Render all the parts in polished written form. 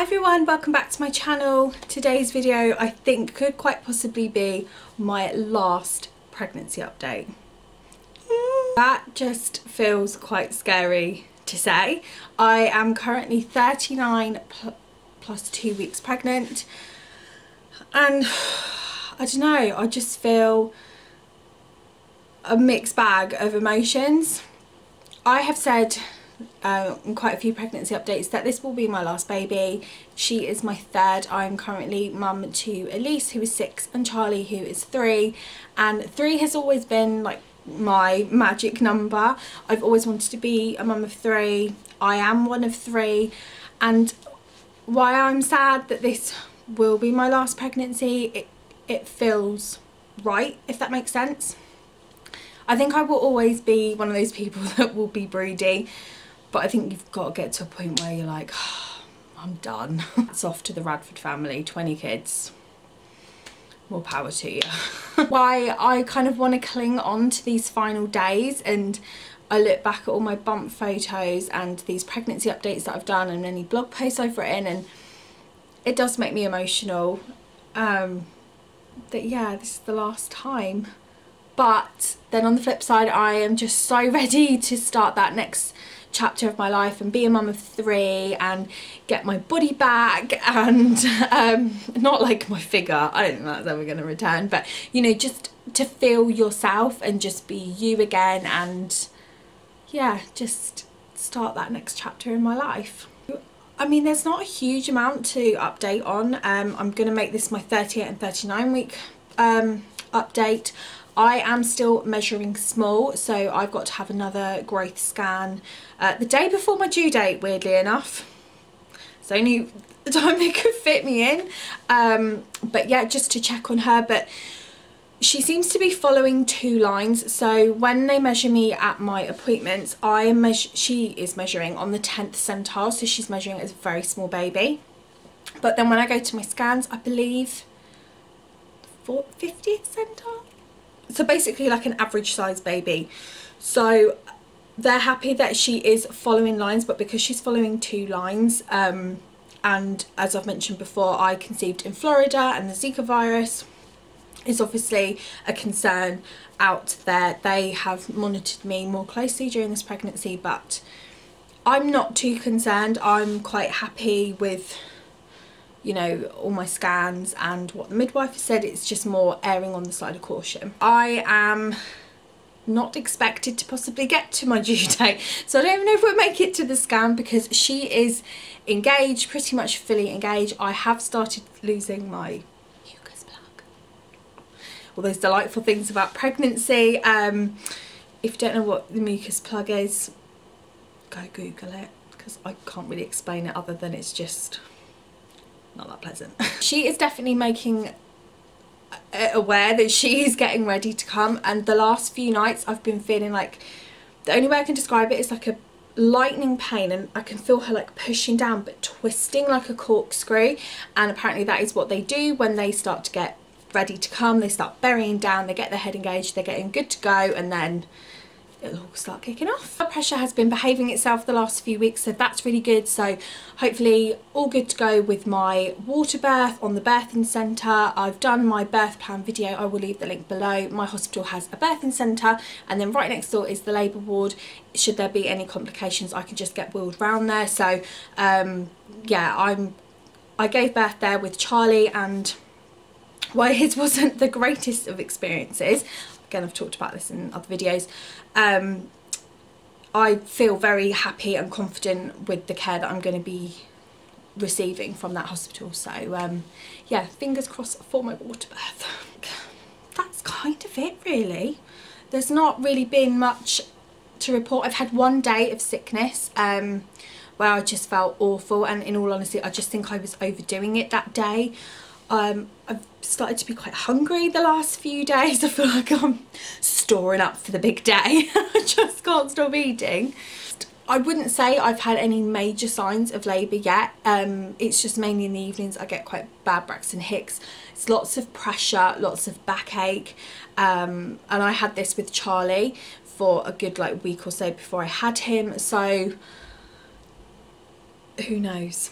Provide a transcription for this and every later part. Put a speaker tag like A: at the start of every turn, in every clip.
A: Hi everyone, welcome back to my channel. Today's video I think could quite possibly be my last pregnancy update. That just feels quite scary to say. I am currently 39 plus 2 weeks pregnant, and I don't know, I just feel a mixed bag of emotions. I have said in quite a few pregnancy updates that this will be my last baby. She is my third. I'm currently mum to Elise, who is 6, and Charlie, who is 3, and 3 has always been like my magic number. I've always wanted to be a mum of 3. I am one of 3, and why I'm sad that this will be my last pregnancy, it feels right, if that makes sense. I think I will always be one of those people that will be broody, but I think you've got to get to a point where you're like, oh, I'm done. It's off to the Radford family, 20 kids. More power to you. Why I kind of want to cling on to these final days, and I look back at all my bump photos and these pregnancy updates that I've done and any blog posts I've written, and it does make me emotional that yeah, this is the last time. But then on the flip side, I am just so ready to start that next chapter of my life and be a mum of 3 and get my body back, and not like my figure, I don't think that's ever going to return, but you know, just to feel yourself and just be you again, and yeah, just start that next chapter in my life. I mean, there's not a huge amount to update on. I'm going to make this my 38 and 39 week update. I am still measuring small, so I've got to have another growth scan the day before my due date, weirdly enough. It's the only time they could fit me in, but yeah, just to check on her. But she seems to be following 2 lines, so when they measure me at my appointments, she is measuring on the 10th centile, so she's measuring as a very small baby. But then when I go to my scans, I believe 50th centile, so basically like an average size baby. So they're happy that she is following lines, but because she's following 2 lines, and as I've mentioned before, I conceived in Florida, and the Zika virus is obviously a concern out there. They have monitored me more closely during this pregnancy, but I'm not too concerned. I'm quite happy with, you know, all my scans and what the midwife has said. It's just more erring on the side of caution. I am not expected to possibly get to my due date, so I don't even know if we'll make it to the scan, because she is engaged, pretty much fully engaged. I have started losing my mucus plug. All those delightful things about pregnancy. If you don't know what the mucus plug is, go Google it, because I can't really explain it other than it's just not that pleasant. She is definitely making aware that she is getting ready to come, and the last few nights I've been feeling like, the only way I can describe it is like a lightning pain, and I can feel her like pushing down but twisting like a corkscrew, and apparently that is what they do when they start to get ready to come. They start burying down, they get their head engaged, they're getting good to go, and then it'll all start kicking off. Blood pressure has been behaving itself the last few weeks, so that's really good. So hopefully all good to go with my water birth on the birthing centre. I've done my birth plan video, I will leave the link below. My hospital has a birthing centre, and then right next door is the labour ward. Should there be any complications, I can just get wheeled round there. So yeah, I gave birth there with Charlie, and while his wasn't the greatest of experiences, again, I've talked about this in other videos, I feel very happy and confident with the care that I'm going to be receiving from that hospital. So yeah, fingers crossed for my water birth. That's kind of it really. There's not really been much to report. I've had 1 day of sickness where I just felt awful, and in all honesty I just think I was overdoing it that day. I've started to be quite hungry the last few days. I feel like I'm storing up for the big day. I just can't stop eating. I wouldn't say I've had any major signs of labour yet. It's just mainly in the evenings I get quite bad Braxton Hicks. It's lots of pressure, lots of backache, and I had this with Charlie for a good like week or so before I had him, so who knows.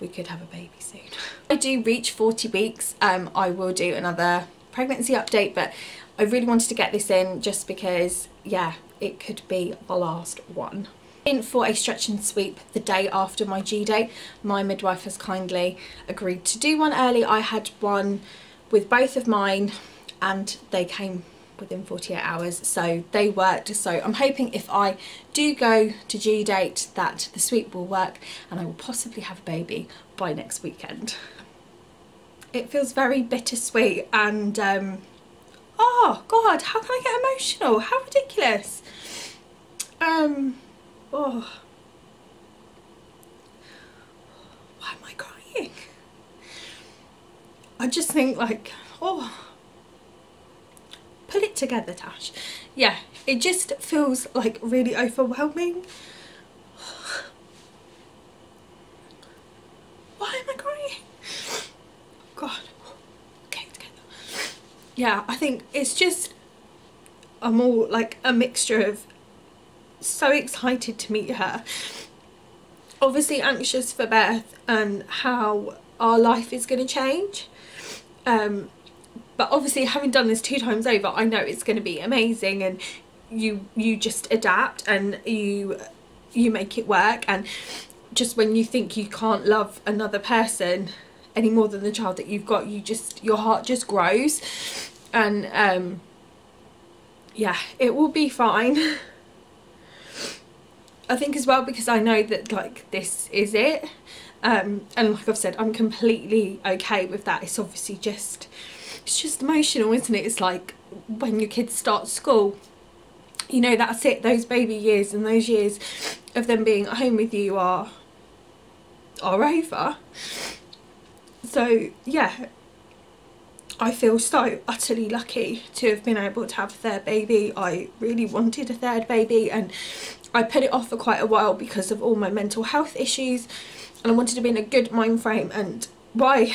A: we could have a baby soon. I do reach 40 weeks, I will do another pregnancy update, but I really wanted to get this in just because, yeah, it could be the last one. In for a stretch and sweep the day after my due date. My midwife has kindly agreed to do one early. I had one with both of mine and they came within 48 hours, so they worked. So I'm hoping if I do go to due date that the sweep will work and I will possibly have a baby by next weekend. It feels very bittersweet and oh god, how can I get emotional? How ridiculous. Oh, why am I crying? I just think like, oh, put it together, Tash. Yeah, it just feels like really overwhelming. Why am I crying? God, okay, together. Yeah, I think it's just, I'm all like a mixture of so excited to meet her, obviously anxious for Beth and how our life is going to change, but obviously having done this 2 times over, I know it's going to be amazing, and you just adapt and you make it work. And just when you think you can't love another person any more than the child that you've got, your heart just grows. And yeah, it will be fine. I think as well, because I know that like this is it, and like I've said, I'm completely okay with that. It's obviously just, it's just emotional, isn't it? It's like when your kids start school, you know, that's it, those baby years and those years of them being at home with you are over. So yeah, I feel so utterly lucky to have been able to have a third baby. I really wanted a third baby and I put it off for quite a while because of all my mental health issues, and I wanted to be in a good mind frame. And why,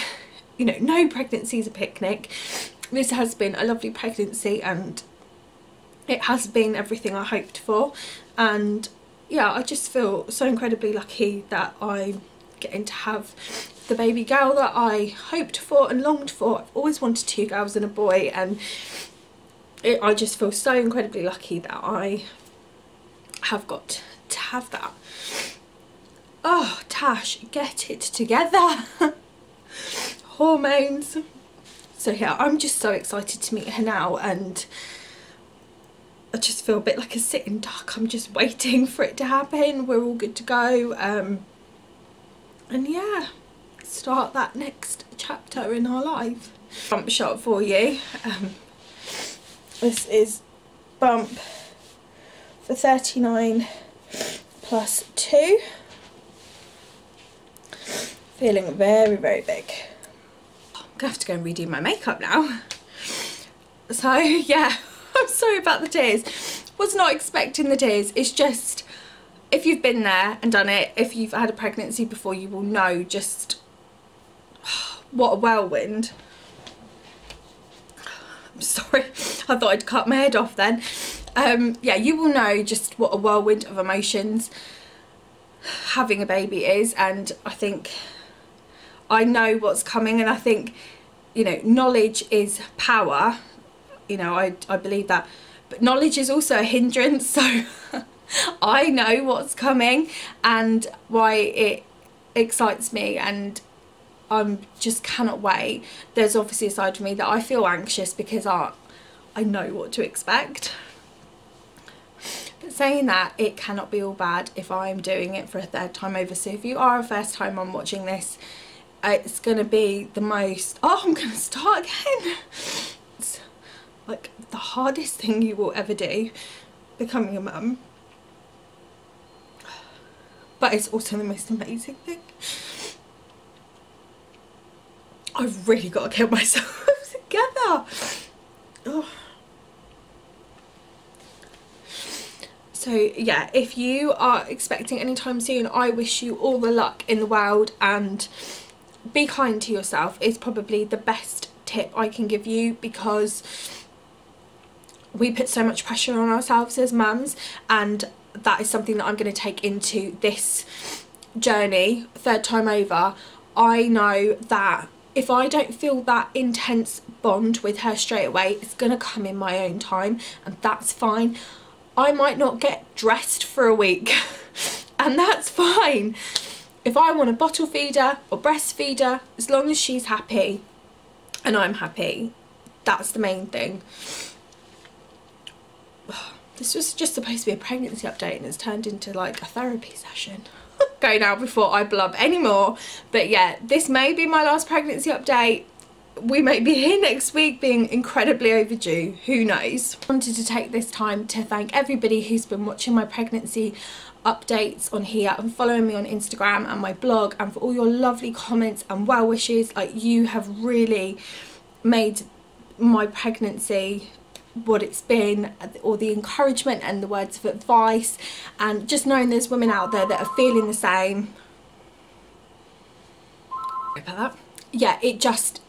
A: you know, no pregnancy is a picnic. This has been a lovely pregnancy and it has been everything I hoped for. And yeah, I just feel so incredibly lucky that I'm getting to have the baby girl that I hoped for and longed for. I've always wanted 2 girls and a boy, and I just feel so incredibly lucky that I have got to have that. Oh, Tash, get it together. Hormones. So yeah, I'm just so excited to meet her now, and I just feel a bit like a sitting duck. I'm just waiting for it to happen. We're all good to go, and yeah, start that next chapter in our life. Bump shot for you. This is bump for 39 plus 2. Feeling very, very big. I'm gonna have to go and redo my makeup now. So yeah, I'm sorry about the tears. Was not expecting the tears. It's just, if you've been there and done it, if you've had a pregnancy before, you will know just what a whirlwind. I'm sorry, I thought I'd cut my head off then. Yeah, you will know just what a whirlwind of emotions having a baby is, and I think I know what's coming, and I think, you know, knowledge is power. You know, I believe that, but knowledge is also a hindrance. So I know what's coming and why it excites me, and I'm just cannot wait. There's obviously a side of me that I feel anxious because I know what to expect. But saying that, it cannot be all bad if I'm doing it for a 3rd time over. So if you are a first time mum watching this, it's going to be the most, oh, I'm going to start again. It's like the hardest thing you will ever do, becoming a mum. But it's also the most amazing thing. I've really got to get myself together. Oh. So yeah, if you are expecting anytime soon, I wish you all the luck in the world, and be kind to yourself is probably the best tip I can give you, because we put so much pressure on ourselves as mums, and that is something that I'm going to take into this journey 3rd time over. I know that if I don't feel that intense bond with her straight away, it's gonna come in my own time, and that's fine. I might not get dressed for a week and that's fine. If I want to bottle feed her or breastfeed her, as long as she's happy and I'm happy, that's the main thing. This was just supposed to be a pregnancy update and it's turned into like a therapy session. Go now before I blub anymore. But yeah, this may be my last pregnancy update. We may be here next week being incredibly overdue, who knows. I wanted to take this time to thank everybody who's been watching my pregnancy updates on here and following me on Instagram and my blog, and for all your lovely comments and well wishes. Like, you have really made my pregnancy what it's been, or the encouragement and the words of advice, and just knowing there's women out there that are feeling the same. About that. Yeah, it just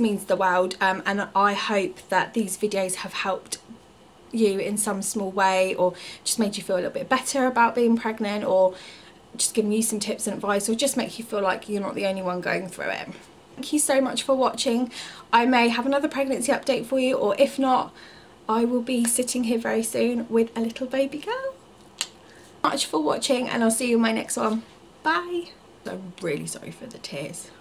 A: means the world, and I hope that these videos have helped you in some small way, or just made you feel a little bit better about being pregnant, or just giving you some tips and advice, or just make you feel like you're not the only one going through it. Thank you so much for watching. I may have another pregnancy update for you, or if not, I will be sitting here very soon with a little baby girl. Much for watching, and I'll see you in my next one. Bye. I'm really sorry for the tears.